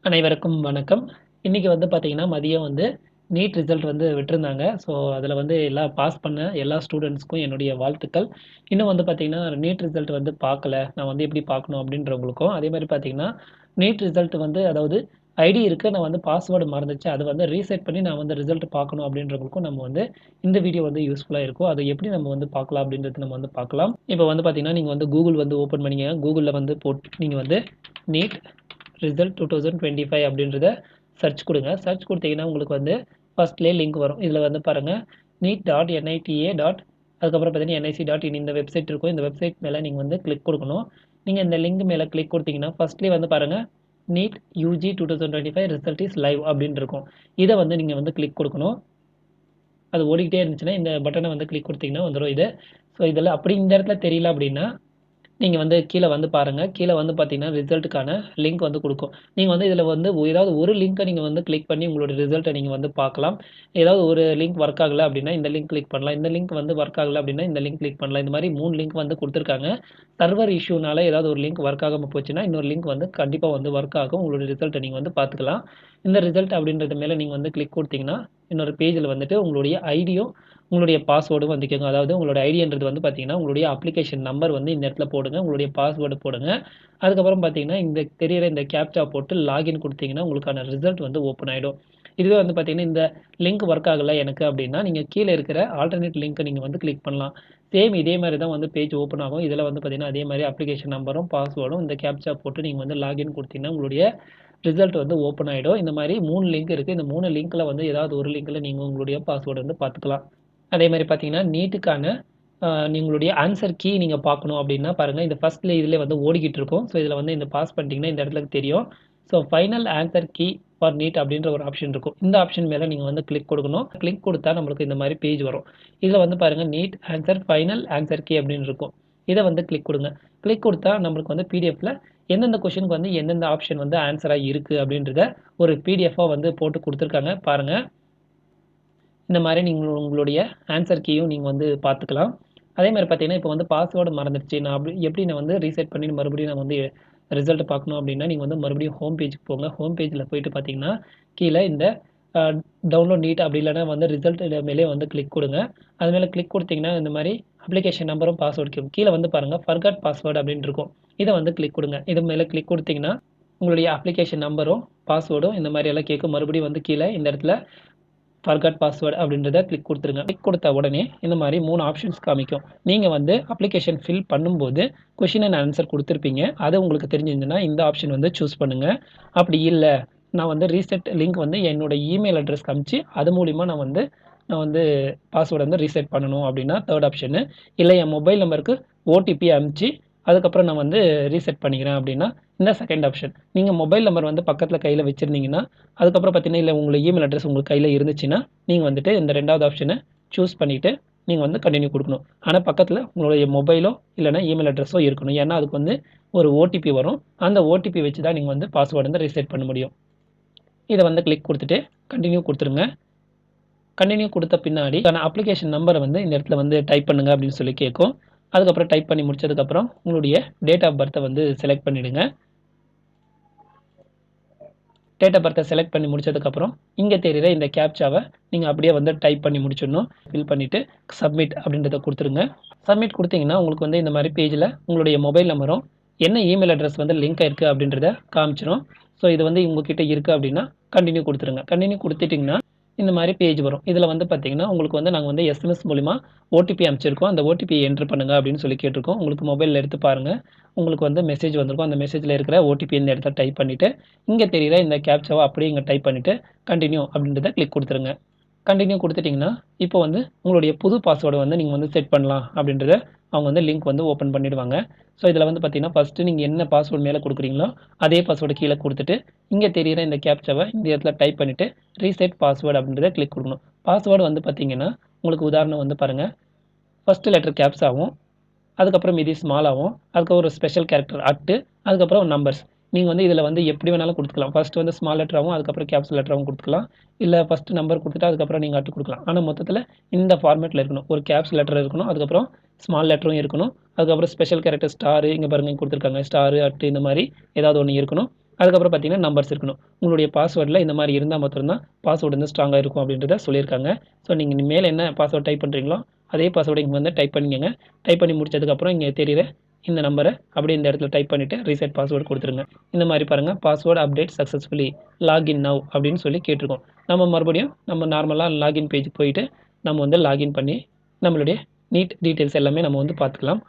அனைவருக்கும் வணக்கம். இன்னைக்கு வந்து பார்த்தீங்கன்னா, மதியம் வந்து நீட் ரிசல்ட் வந்து விட்டிருந்தாங்க. ஸோ, அதில வந்து எல்லாம் பாஸ் பண்ண எல்லா ஸ்டூடண்ட்ஸ்க்கும் என்னுடைய வாழ்த்துக்கள். இன்னும் வந்து பார்த்தீங்கன்னா, நீட் ரிசல்ட் வந்து பார்க்கல. நான் வந்து எப்படி பார்க்கணும் அப்படின்றவங்களுக்கும், அதேமாரி பார்த்தீங்கன்னா, நீட் ரிசல்ட் வந்து அதாவது ஐடி இருக்கு. நான் வந்து பாஸ்வேர்டு மறந்துச்சு. அத வந்து ரீசெட் பண்ணி நான் வந்து ரிசல்ட் பார்க்கணும் அப்படின்றவங்களுக்கும் நம்ம வந்து இந்த வீடியோ வந்து யூஸ்ஃபுல்லா இருக்கும். அத எப்படி நம்ம வந்து பார்க்கலாம் அப்படின்றது நம்ம வந்து பார்க்கலாம். இப்போ வந்து பார்த்தீங்கன்னா, நீங்க வந்து Google வந்து ஓப்பன் பண்ணிக்கங்க. Googleல வந்து போட்டு நீங்க வந்து நீட் ரிசல்ட் 2025 அப்படின்றத சர்ச் கொடுங்க. சர்ச் கொடுத்தீங்கன்னா உங்களுக்கு வந்து ஃபர்ஸ்ட்லேயே லிங்க் வரும். இதில் வந்து பாருங்கள் neet.nita. அதுக்கப்புறம் பார்த்தீங்கன்னா nic.in இந்த வெப்சைட் இருக்கும். இந்த வெப்சைட் மேலே நீங்கள் வந்து கிளிக் கொடுக்கணும். நீங்கள் இந்த லிங்க் மேலே கிளிக் கொடுத்தீங்கன்னா ஃபர்ஸ்ட்லேயே வந்து பாருங்கள் NEET UG 2025 result is live அப்படின்னு இருக்கும். இதை வந்து நீங்கள் வந்து கிளிக் கொடுக்கணும். அது ஓடிக்கிட்டே இருந்துச்சுன்னா இந்த பட்டனை வந்து கிளிக் கொடுத்தீங்கன்னா வந்துடும் இது. ஸோ இதில் அப்படி இந்த இடத்துல தெரியல அப்படின்னா நீங்க வந்து கீழ வந்து பாருங்க. கீழ வந்து பார்த்தீங்கன்னா, ரிசல்ட்டுக்கான லிங்க் வந்து குடுக்கும். நீங்க வந்து இதில வந்து ஏதாவது ஒரு லிங்க்க நீங்க வந்து கிளிக் பண்ணி உங்களுடைய ரிசல்ட்ட நீங்க வந்து பார்க்கலாம். ஏதாவது ஒரு லிங்க் ஒர்க் ஆகல அப்டின்னா, இந்த லிங்க் கிளிக் பண்ணலாம். இந்த லிங்க் வந்து ஒர்க் ஆகல அப்டின்னா, இந்த லிங்க் கிளிக் பண்ணலாம். இந்த மாரி 3 லிங்க் வந்து குடுத்துருக்காங்க. சர்வர் இஷ்யூனால ஏதாவது ஒரு லிங்க் ஒர்க் ஆகாம போச்சுன்னா, இன்னொரு லிங்க் வந்து கண்டிப்பா வந்து ஒர்க் ஆகும். உங்களுடைய ரிசல்ட்ட நீங்க வந்து பார்த்துக்கலாம். இந்த ரிசல்ட் அப்டின்றது மேல நீங்க வந்து கிளிக் குடுத்தீங்கன்னா, இன்னொரு பேஜ்ல வந்துட்டு உங்களுடைய ஐடியும், உங்களுடைய பாஸ்வேர்டும் வந்து கேட்கும். அதாவது உங்களோட ஐடின்றது வந்து பார்த்தீங்கன்னா, உங்களுடைய அப்ளிகேஷன் நம்பர் வந்து இந்த இடத்துல போடுங்க. உங்களுடைய பாஸ்வேர்டு போடுங்க. அதுக்கப்புறம் பார்த்தீங்கன்னா, இந்த தெரியிற இந்த கேப்ச்சா போட்டு லாகின் குடுத்தீங்கன்னா, உங்களுக்கான ரிசல்ட் வந்து ஓப்பன் ஆயிடும். இதுவே வந்து பார்த்தீங்கன்னா, இந்த லிங்க் ஒர்க் ஆகல எனக்கு அப்டின்னா, நீங்க கீழ இருக்கிற ஆல்டர்னேட் லிங்க்க நீங்க வந்து கிளிக் பண்ணலாம். சேம் இதே மாரி தான் வந்து பேஜ் ஓப்பன் ஆகும். இதில வந்து பார்த்தீங்கன்னா, அதே மாரி அப்ளிகேஷன் நம்பரும், பாஸ்வேர்டும் இந்த கேப்ச்சா போட்டு நீங்க வந்து லாகின் குடுத்தீங்கன்னா, உங்களுடைய ரிசல்ட் வந்து ஓப்பன் ஆயிடும். இந்த மாரி 3 லிங்க் இருக்கு. இந்த 3 லிங்க்ல வந்து ஏதாவது ஒரு லிங்க்ல நீங்க உங்களுடைய பாஸ்வேர்ட் வந்து பார்த்துக்கலாம். அதே மாரி பார்த்தீங்கன்னா, நீட்டுக்கான உங்களுடைய ஆன்சர் கீ நீங்க பார்க்கணும் அப்டின்னா பாருங்க, இந்த ஃபர்ஸ்ட்ல இதுலே வந்து ஓடிக்கிட்டு இருக்கும். ஸோ, இதில வந்து இந்த பாஸ் பண்ணிட்டீங்கன்னா, இந்த இடத்துல தெரியும். So, final answer key for NEET அப்டின்ற ஒரு ஆப்ஷன் இருக்கும். இந்த ஆப்ஷன் மேல நீங்க வந்து கிளிக் கொடுக்கணும். கிளிக் குடுத்தா நம்மளுக்கு இந்த மாரி பேஜ் வரும். இதில வந்து பாருங்க NEET answer final answer key அப்டின்னு இருக்கும். இத வந்து கிளிக் குடுங்க. கிளிக் குடுத்தா நம்மளுக்கு வந்து பிடிஎஃப்ல எந்தெந்த கொஸ்டினுக்கு வந்து எந்தெந்த ஆப்ஷன் வந்து ஆன்ஸரா இருக்கு அப்டின்றத ஒரு பிடிஎஃப்பா வந்து போட்டு குடுத்துருக்காங்க. பாருங்க. இந்த மாரி நீங்க உங்களுடைய ஆன்சர் கீயும் நீங்க வந்து பார்த்துக்கலாம். அதே மாரி பார்த்தீங்கன்னா, இப்போ வந்து பாஸ்வேர்ட் மறந்துருச்சு. நான் எப்படி நான் வந்து ரீசெட் பண்ணி மறுபடியும் நான் வந்து ரிசல்ட் பார்க்கணும் அப்டின்னா, நீங்க வந்து மறுபடியும் ஹோம் பேஜ்க்கு போங்க. ஹோம் பேஜ்ல போயிட்டு பார்த்தீங்கன்னா, கீழ இந்த அ டவுன்லோட் நீட் அப்படி இல்லன்னா வந்து ரிசல்ட் மேலே வந்து கிளிக் குடுங்க. அது மேல கிளிக் குடுத்தீங்கன்னா, இந்த மாரி அப்ளிகேஷன் நம்பரும் பாஸ்வேர்ட் கேட்கும். கீழ வந்து பாருங்க ஃபர்காட் பாஸ்வேர்ட் அப்டின்னு இருக்கும். இத வந்து கிளிக் குடுங்க. இது மேல கிளிக் குடுத்தீங்கன்னா, உங்களுடைய அப்ளிகேஷன் நம்பரும், பாஸ்வேர்டும் இந்த மாரி எல்லாம் கேட்கும். மறுபடியும் வந்து கீழ இந்த இடத்துல ஃபர்காட் பாஸ்வேர்ட் அப்படின்றத கிளிக் குடுத்துருங்க. கிளிக் குடுத்த உடனே இந்த மாரி 3 ஆப்ஷன்ஸ் காமிக்கும். நீங்க வந்து அப்ளிகேஷன் ஃபில் பண்ணும்போது கொஸ்டின் அண்ட் ஆன்சர் குடுத்திருப்பீங்க. அது உங்களுக்கு தெரிஞ்சிருந்ததுன்னா இந்த ஆப்ஷன் வந்து சூஸ் பண்ணுங்க. அப்படி இல்ல, நான் வந்து ரீசெட் லிங்க் வந்து என்னோட இமெயில் அட்ரஸ்க்கு அனுப்பிச்சு, அது மூலியமா நான் வந்து பாஸ்வேர்ட் வந்து ரீசெட் பண்ணணும் அப்படின்னா 3 ஆப்ஷனு. இல்ல என் மொபைல் நம்பருக்கு ஓடிபி அனுப்பிச்சு, அதுக்கப்புறம் நான் வந்து ரீசெட் பண்ணிக்கிறேன் அப்படின்னா, இந்த 2ண்ட் ஆப்ஷன். நீங்க மொபைல் நம்பர் வந்து பக்கத்துல கையில வச்சிருந்தீங்கன்னா, அதுக்கப்புறம் பார்த்தீங்கன்னா, இல்ல உங்க இமெயில் அட்ரஸ் உங்க கையில இருந்துச்சுன்னா, நீங்க வந்துட்டு இந்த 2வது ஆப்ஷன சூஸ் பண்ணிட்டு, நீங்க வந்து கன்டின்யூ குடுக்கணும். ஆனா பக்கத்துல உங்களுடைய மொபைலோ, இல்லன்னா இமெயில் அட்ரஸோ இருக்கணும். ஏன்னா, அதுக்கு வந்து ஒரு ஓடிபி வரும். அந்த ஓடிபி வச்சு தான் நீங்க வந்து பாஸ்வேர்ட் வந்து ரீசெட் பண்ண முடியும். இத வந்து கிளிக் குடுத்துட்டு, கன்டின்யூ குடுத்துருங்க. கன்டின்யூ குடுத்த பின்னாடி அப்ளிகேஷன் நம்பர வந்து இந்த இடத்துல வந்து டைப் பண்ணுங்க அப்படின்னு சொல்லி கேட்கும். அதுக்கப்புறம் டைப் பண்ணி முடிச்சதுக்கப்புறம், உங்களுடைய டேட் ஆஃப் பர்த்த வந்து செலக்ட் பண்ணிடுங்க. டேட் ஆஃப் பர்த்தை செலக்ட் பண்ணி முடிச்சதுக்கப்புறம், இங்க தெரியிற இந்த கேப்ச்சாவ நீங்க அப்படியே வந்து டைப் பண்ணி முடிச்சிடணும். ஃபில் பண்ணிட்டு சப்மிட் அப்படின்றத குடுத்துருங்க. சப்மிட் குடுத்தீங்கன்னா, உங்களுக்கு வந்து இந்த மாரி பேஜ்ல உங்களுடைய மொபைல் நம்பரும், என்ன இமெயில் அட்ரஸ் வந்து லிங்க் ஆயிருக்கு அப்படின்றத காமிச்சிரும். ஸோ இது வந்து உங்ககிட்ட இருக்கு அப்படின்னா, கன்டின்யூ குடுத்துருங்க. கன்டின்யூ குடுத்துட்டீங்கன்னா, இந்த மாரி பேஜ் வரும். இதுல வந்து பார்த்தீங்கன்னா, உங்களுக்கு வந்து நாங்க வந்து எஸ்எம்எஸ் மூலியமா ஓடிபி அனுப்பிச்சிருக்கோம். அந்த ஓடிபிய என்டர் பண்ணுங்க அப்படின்னு சொல்லி கேட்டிருக்கோம். உங்களுக்கு மொபைல்ல எடுத்து பாருங்க. உங்களுக்கு வந்து மெசேஜ் வந்திருக்கும். அந்த மெசேஜ்ல இருக்கிற ஓடிபி இந்த இடத்துல டைப் பண்ணிட்டு, இங்க தெரியிற இந்த கேப்ச்சாவ அப்படியே இங்க டைப் பண்ணிட்டு, கன்டின்யூ அப்படின்றத கிளிக் குடுத்துருங்க. கன்டின்யூ குடுத்துட்டீங்கன்னா, இப்போ வந்து உங்களுடைய புது பாஸ்வேர்ட வந்து நீங்க வந்து செட் பண்ணலாம் அப்படின்றத அவங்க வந்து லிங்க் வந்து ஓப்பன் பண்ணிடுவாங்க. ஸோ இதில வந்து பார்த்தீங்கன்னா, ஃபர்ஸ்ட்டு நீங்க என்ன பாஸ்வேர்ட் மேல குடுக்குறீங்களோ, அதே பாஸ்வேர்ட கீழ குடுத்துட்டு, இங்க தெரியிற இந்த கேப்ச்சாவ இந்த இடத்துல டைப் பண்ணிட்டு, ரீசெட் பாஸ்வேர்ட் அப்படின்றத கிளிக் குடுக்கணும். பாஸ்வேர்ட் வந்து பார்த்தீங்கன்னா, உங்களுக்கு உதாரணம் வந்து பாருங்க, ஃபர்ஸ்ட் லெட்டர் கேப்ஸாவும், அதுக்கப்புறம் மீதி ஸ்மாலாவும், அதுக்கப்புறம் ஒரு ஸ்பெஷல் கேரக்டர் அதுக்கப்புறம் நம்பர்ஸ். நீங்க வந்து இதில வந்து எப்படி வேணாலும் குடுத்துக்கலாம். ஃபர்ஸ்ட் வந்து ஸ்மால் லெட்டராவும், அதுக்கப்புறம் கேப்ஸ் லெட்டராவும் குடுத்துக்கலாம். இல்ல ஃபர்ஸ்ட் நம்பர் குடுத்துட்டு, அதுக்கப்புறம் நீங்க குடுக்கலாம். ஆனா மொத்தத்தில இந்த ஃபார்மேட்ல இருக்கணும். ஒரு கேப்ஸ் லெட்டர் இருக்கணும். அதுக்கப்புறம் ஸ்மால் லெட்டரும் இருக்கணும். அதுக்கப்புறம் ஸ்பெஷல் கேரக்டர் ஸ்டார் இங்க பாருங்க குடுத்துருக்காங்க. ஸ்டார், இந்த மாரி ஏதாவது ஒண்ணு இருக்கணும். அதுக்கப்புறம் பார்த்தீங்கன்னா நம்பர்ஸ் இருக்கணும். உங்களுடைய பாஸ்வேர்டில் இந்த மாதிரி இருந்தால் மட்டும்தான் பாஸ்வேர்டு வந்து ஸ்ட்ராங்காக இருக்கும் அப்படின்றத சொல்லியிருக்காங்க. ஸோ நீங்கள் மேலே என்ன பாஸ்வேர்ட் டைப் பண்ணுறீங்களோ அதே பாஸ்வேர்டை இங்கே வந்து டைப் பண்ணிக்கங்க. டைப் பண்ணி முடிச்சதுக்கப்புறம் இங்கே தெரியுற இந்த நம்பரை அப்படியே இந்த இடத்துல டைப் பண்ணிவிட்டு ரீசெட் பாஸ்வேர்டு கொடுத்துருங்க. இந்த மாதிரி பாருங்கள், password update successfully login now அப்படின்னு சொல்லி கேட்டிருக்கோம். நம்ம மறுபடியும் நம்ம நார்மலாக லாகின் பேஜுக்கு போயிட்டு நம்ம வந்து லாகின் பண்ணி நம்மளுடைய நீட் டீட்டெயில்ஸ் எல்லாமே நம்ம வந்து பார்த்துக்கலாம்.